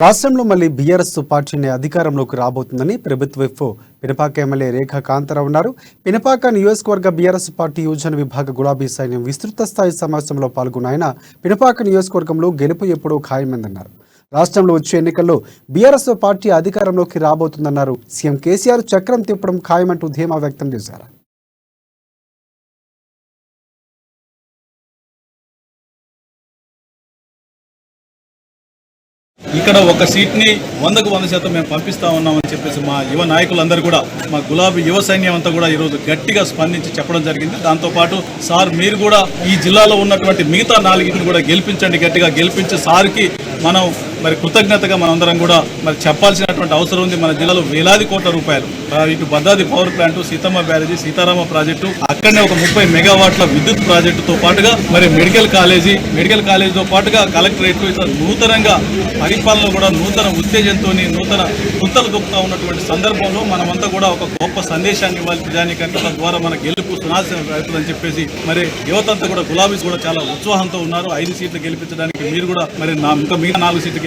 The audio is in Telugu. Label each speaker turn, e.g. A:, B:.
A: రాష్ట్రంలో మళ్లీ బీఆర్ఎస్ పార్టీని అధికారంలోకి రాబోతుందని ప్రభుత్వ విప్ పినపాక ఎమ్మెల్యే రేఖా కాంతారావు అన్నారు. పినపాక నియోజకవర్గ బీఆర్ఎస్ పార్టీ యువజన విభాగ గులాబీ సైన్యం విస్తృత స్థాయి సమావేశంలో పాల్గొన్న ఆయన పినపాక నియోజకవర్గంలో గెలుపు ఎప్పుడూ ఖాయమైందన్నారు. రాష్ట్రంలో వచ్చే ఎన్నికల్లో బీఆర్ఎస్ పార్టీ అధికారంలోకి రాబోతుందన్నారు. సీఎం కేసీఆర్ చక్రం తిప్పడం ఖాయమంటూ ధీమా వ్యక్తం చేశారు.
B: ఇక్కడ ఒక సీట్ని 100% మేము పంపిస్తా ఉన్నామని చెప్పేసి మా యువ నాయకులందరూ కూడా మా గులాబీ యువ సైన్యం అంతా కూడా ఈరోజు గట్టిగా స్పందించి చెప్పడం జరిగింది. దాంతోపాటు సార్ మీరు కూడా ఈ జిల్లాలో ఉన్నటువంటి మిగతా 4 కూడా గెలిపించండి, గట్టిగా గెలిపించి సార్కి మనం మరి కృతజ్ఞతగా మనందరం కూడా మరి చెప్పాల్సినటువంటి అవసరం ఉంది. మన జిల్లాలో వేలాది కోట్ల రూపాయలు ఇటు భద్రాద్రి పవర్ ప్లాంట్, సీతమ్మ బ్యారేజీ, సీతారామ ప్రాజెక్టు, అక్కడనే ఒక 30 మెగావాట్ల విద్యుత్ ప్రాజెక్టుతో పాటుగా మరి మెడికల్ కాలేజీతో పాటుగా కలెక్టరేట్ ఇట్లా నూతనంగా పరిపాలనలో కూడా నూతన ఉత్తేజంతో నూతన గుంతలు దొక్కుతా ఉన్నటువంటి సందర్భంలో మనమంతా కూడా ఒక గొప్ప సందేశాన్ని ఇవ్వాలి ప్రజానికంటే. తద్వారా మన గెలుపు సునాశనం అవుతుందని చెప్పేసి మరి యువతంతా కూడా గులాబీస్ కూడా చాలా ఉత్సాహంతో ఉన్నారు. 5 సీట్లు గెలిపించడానికి మీరు కూడా మరి ఇంకా మిగతా 4 సీట్లు